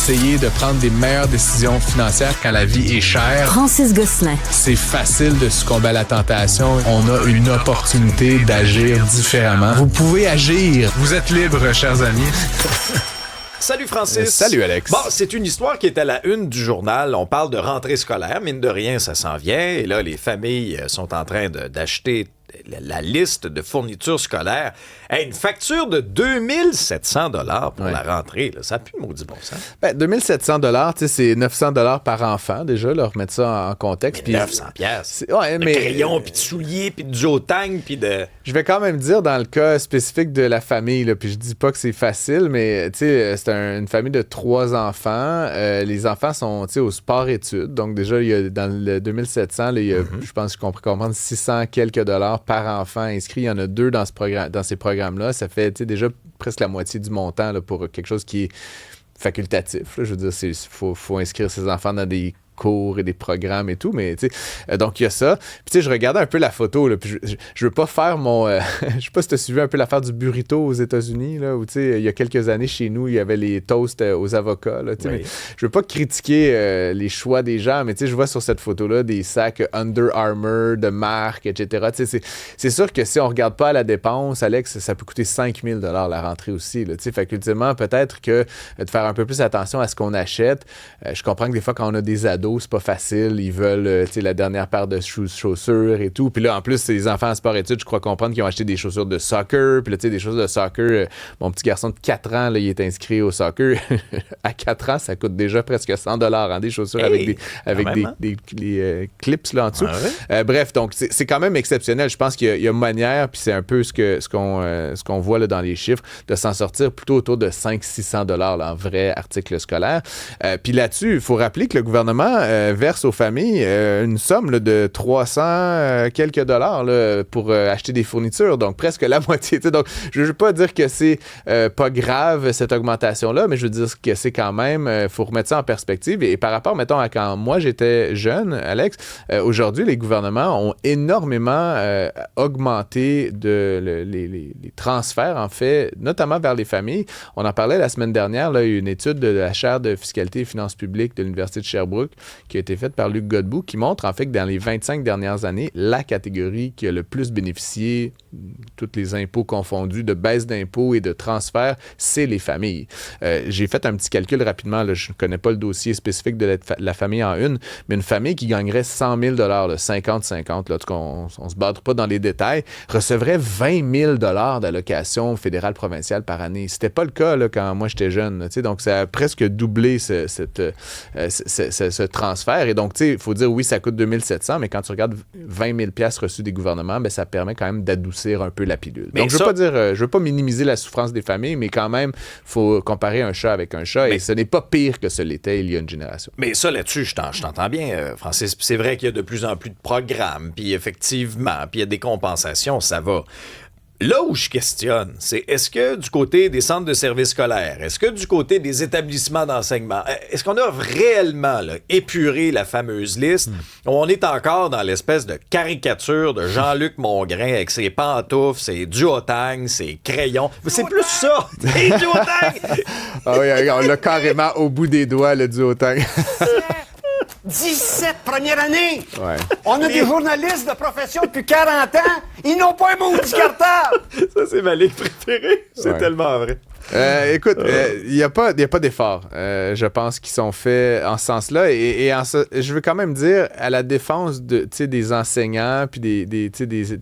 essayer de prendre des meilleures décisions financières quand la vie est chère. Francis Gosselin. C'est facile de succomber à la tentation. On a une opportunité d'agir différemment. Vous pouvez agir. Vous êtes libres, chers amis. Salut Francis. Salut Alex. Bon, c'est une histoire qui est à la une du journal. On parle de rentrée scolaire, mine de rien, ça s'en vient. Et là, les familles sont en train d'acheter la liste de fournitures scolaires. Hey, une facture de 2700 $ pour la rentrée, là, ça pue maudit bon sens. Ben, 2700 $, c'est 900 $ par enfant, déjà, là, remettre ça en contexte. Mais 900 piastres. Ouais, de crayons, puis de souliers, puis de jotang, puis de... Je vais quand même dire, dans le cas spécifique de la famille, là, puis je dis pas que c'est facile, mais c'est une famille de 3 enfants. Les enfants sont au sport-études. Donc déjà, il y a, dans le 2700, là, il y a, je pense qu'on peut comprendre 600 quelques dollars par enfant inscrit. Il y en a 2 dans ces programmes-là. Ça fait déjà presque la moitié du montant là, pour quelque chose qui est facultatif. Là. Je veux dire, faut inscrire ses enfants dans des cours et des programmes et tout, mais tu sais, donc il y a ça. Puis tu sais, je regardais un peu la photo, là, puis je veux pas faire mon... je sais pas si tu as suivi un peu l'affaire du burrito aux États-Unis, là, où tu sais, il y a quelques années, chez nous, il y avait les toasts aux avocats, là, tu sais, mais je veux pas critiquer les choix des gens, mais tu sais, je vois sur cette photo-là des sacs Under Armour, de marque, etc. Tu sais, c'est sûr que si on regarde pas à la dépense, Alex, ça peut coûter 5000 $ la rentrée aussi, là, tu sais, facultativement, peut-être que de faire un peu plus attention à ce qu'on achète. Je comprends que des fois, quand on a des ados, c'est pas facile, ils veulent la dernière paire de chaussures et tout. Puis là, en plus, c'est les enfants en sport-études, je crois comprendre qu'ils ont acheté des chaussures de soccer. Puis là, tu sais, des choses de soccer. Mon petit garçon de 4 ans, là, il est inscrit au soccer. À 4 ans, ça coûte déjà presque 100 $ hein, des chaussures avec des clips là, en dessous. Bref, donc c'est quand même exceptionnel. Je pense qu'il y a manière, puis c'est un peu ce qu'on voit là, dans les chiffres, de s'en sortir plutôt autour de 500-600 $ là, en vrai article scolaire. Puis là-dessus, il faut rappeler que le gouvernement verse aux familles une somme là, de 300 quelques dollars là, pour acheter des fournitures, donc presque la moitié. Donc, je ne veux pas dire que c'est pas grave, cette augmentation-là, mais je veux dire que c'est quand même, il faut remettre ça en perspective. Et par rapport, mettons, à quand moi j'étais jeune, Alex, aujourd'hui, les gouvernements ont énormément augmenté les transferts, en fait, notamment vers les familles. On en parlait la semaine dernière, là, une étude de la chaire de fiscalité et finances publiques de l'Université de Sherbrooke qui a été faite par Luc Godbout, qui montre en fait que dans les 25 dernières années, la catégorie qui a le plus bénéficié, tous les impôts confondus, de baisse d'impôts et de transferts, c'est les familles. J'ai fait un petit calcul rapidement, là, je ne connais pas le dossier spécifique de la famille en une, mais une famille qui gagnerait 100 000 $, 50-50, là, on ne se battra pas dans les détails, recevrait 20 000 $ d'allocations fédérales provinciales par année. C'était pas le cas là, quand moi j'étais jeune. Là, donc ça a presque doublé ce transfert. Et donc, tu sais, il faut dire, oui, ça coûte 2700, mais quand tu regardes 20 000 $ reçus des gouvernements, ben, ça permet quand même d'adoucir un peu la pilule. Mais donc, je veux pas minimiser la souffrance des familles, mais quand même, il faut comparer un chat avec un chat, et ce n'est pas pire que ce l'était il y a une génération. Mais ça, là-dessus, je t'entends bien, Francis. C'est vrai qu'il y a de plus en plus de programmes, puis effectivement, puis il y a des compensations, ça va. Là où je questionne, c'est est-ce que du côté des centres de services scolaires, est-ce que du côté des établissements d'enseignement, est-ce qu'on a réellement là, épuré la fameuse liste où on est encore dans l'espèce de caricature de Jean-Luc Mongrain avec ses pantoufles, ses duotangs, ses crayons? C'est plus ça! Des duotangs! Ah oui, on l'a carrément au bout des doigts, le duotang. 17 première année! Ouais. On a des journalistes de profession depuis 40 ans. Ils n'ont pas un maudit cartable! Ça, c'est ma ligne préférée. C'est tellement vrai. Écoute, il n'y a pas d'efforts, je pense, qui sont faits en ce sens-là. Et je veux quand même dire, à la défense des enseignants puis des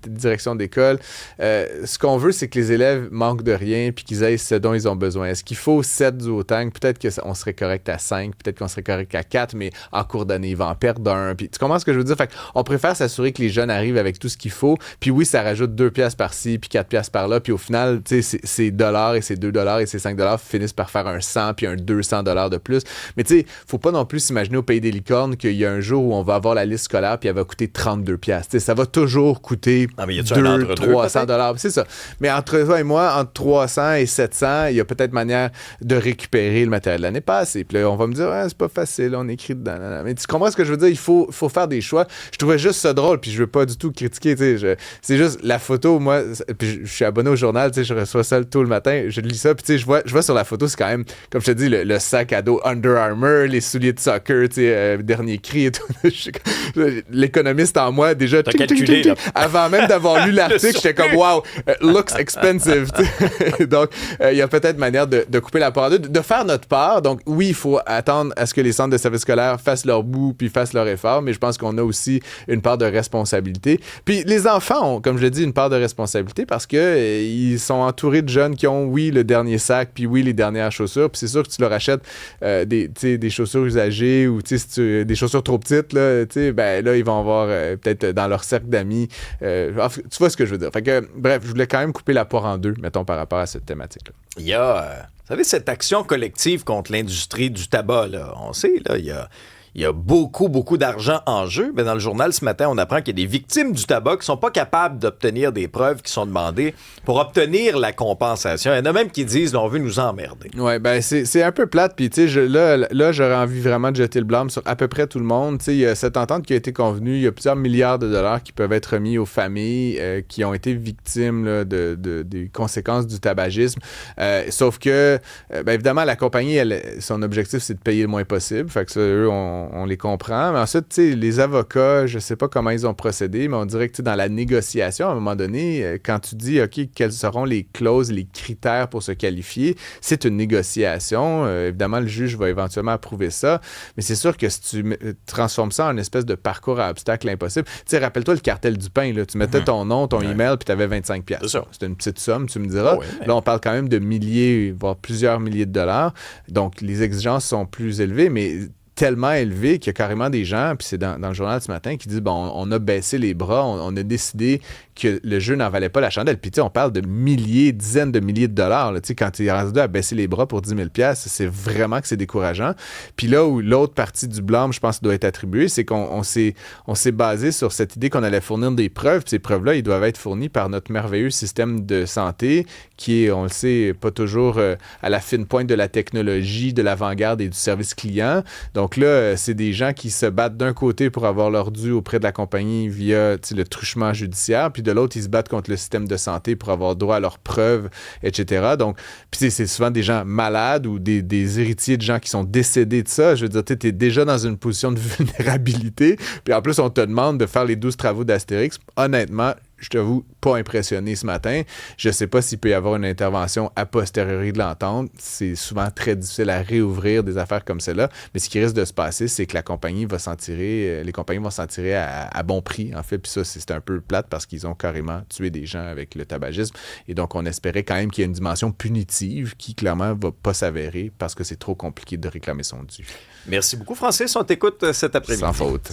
directions d'école, ce qu'on veut, c'est que les élèves manquent de rien puis qu'ils aient ce dont ils ont besoin. Est-ce qu'il faut 7 duotangs? Peut-être qu'on serait correct à 5, peut-être qu'on serait correct à 4, mais en cours d'année, ils vont en perdre un. Puis, tu comprends ce que je veux dire? Fait on préfère s'assurer que les jeunes arrivent avec tout ce qu'il faut. Puis oui, ça rajoute 2 piastres par-ci puis 4 piastres par-là. Puis au final, c'est dollars et c'est 2 $ et ces 5 $ finissent par faire un 100 puis un 200 $ de plus. Mais tu sais, faut pas non plus s'imaginer au pays des licornes qu'il y a un jour où on va avoir la liste scolaire puis elle va coûter 32 $. Ça va toujours coûter 200-300 $. C'est ça. Mais entre toi et moi, entre 300 et 700, il y a peut-être manière de récupérer le matériel de l'année passée. Puis là, on va me dire, c'est pas facile, on écrit dedans. Mais tu comprends ce que je veux dire? Il faut faire des choix. Je trouvais juste ça drôle, puis je veux pas du tout critiquer. C'est juste la photo, moi, puis je suis abonné au journal, je reçois ça tout le matin, je lis ça, puis Puis tu sais, je vois sur la photo, c'est quand même, comme je te dis, le sac à dos Under Armour, les souliers de soccer, tu sais, dernier cri et tout. L'économiste en moi, déjà, T'as calculé, là. avant même d'avoir lu l'article, j'étais comme, wow, looks expensive. Donc, il y a peut-être manière de couper la part en deux, de faire notre part. Donc, oui, il faut attendre à ce que les centres de services scolaires fassent leur bout puis fassent leur effort, mais je pense qu'on a aussi une part de responsabilité. Puis les enfants ont, comme je l'ai dit, une part de responsabilité parce que ils sont entourés de jeunes qui ont, oui, le dernier sac, puis oui, les dernières chaussures. Puis c'est sûr que tu leur achètes des chaussures usagées ou des chaussures trop petites, là, ben là, ils vont avoir peut-être dans leur cercle d'amis. Tu vois ce que je veux dire. Fait que, bref, je voulais quand même couper la poire en deux, mettons, par rapport à cette thématique-là. Il y a, vous savez, cette action collective contre l'industrie du tabac, là, on sait, là, il y a beaucoup, beaucoup d'argent en jeu. Mais dans le journal ce matin, on apprend qu'il y a des victimes du tabac qui ne sont pas capables d'obtenir des preuves qui sont demandées pour obtenir la compensation. Il y en a même qui disent, on veut nous emmerder. Oui, ben c'est un peu plate. Puis, tu sais, là, j'aurais envie vraiment de jeter le blâme sur à peu près tout le monde. Tu sais, il y a cette entente qui a été convenue. Il y a plusieurs milliards de dollars qui peuvent être remis aux familles qui ont été victimes là, des conséquences du tabagisme. Sauf que, ben, évidemment, la compagnie, son objectif, c'est de payer le moins possible. Fait que ça, eux, on les comprend. Mais ensuite, tu sais, les avocats, je sais pas comment ils ont procédé, mais on dirait que, tu sais, dans la négociation, à un moment donné, quand tu dis, OK, quelles seront les clauses, les critères pour se qualifier, c'est une négociation. Évidemment, le juge va éventuellement approuver ça. Mais c'est sûr que si tu transformes ça en une espèce de parcours à obstacles impossible, tu sais, rappelle-toi le cartel du pain, là. Tu mettais ton nom, ton email, puis tu avais 25$. C'était une petite somme, tu me diras. Oui, mais... Là, on parle quand même de milliers, voire plusieurs milliers de dollars. Donc, les exigences sont plus élevées, mais tellement élevé qu'il y a carrément des gens, puis c'est dans le journal ce matin, qui disent, bon, on a baissé les bras, on a décidé que le jeu n'en valait pas la chandelle. Puis tu sais, on parle de milliers, dizaines de milliers de dollars. Tu sais, quand tu es rendu à baisser les bras pour 10 000$, c'est vraiment que c'est décourageant. Puis là où l'autre partie du blâme, je pense, doit être attribuée, c'est qu'on s'est basé sur cette idée qu'on allait fournir des preuves. Puis ces preuves-là, ils doivent être fournies par notre merveilleux système de santé qui est, on le sait, pas toujours à la fine pointe de la technologie, de l'avant-garde et du service client. Donc là, c'est des gens qui se battent d'un côté pour avoir leur dû auprès de la compagnie via le truchement judiciaire, puis de l'autre, ils se battent contre le système de santé pour avoir droit à leurs preuves, etc. Donc, puis c'est souvent des gens malades ou des héritiers de gens qui sont décédés de ça. Je veux dire, tu es déjà dans une position de vulnérabilité, puis en plus, on te demande de faire les 12 travaux d'Astérix. Honnêtement, je t'avoue, pas impressionné ce matin. Je ne sais pas s'il peut y avoir une intervention a posteriori de l'entente. C'est souvent très difficile à réouvrir des affaires comme celle-là. Mais ce qui risque de se passer, c'est que les compagnies vont s'en tirer à bon prix, en fait. Puis ça, c'est un peu plate parce qu'ils ont carrément tué des gens avec le tabagisme. Et donc, on espérait quand même qu'il y ait une dimension punitive qui, clairement, ne va pas s'avérer parce que c'est trop compliqué de réclamer son dû. Merci beaucoup, Francis. On t'écoute cet après-midi. Sans faute.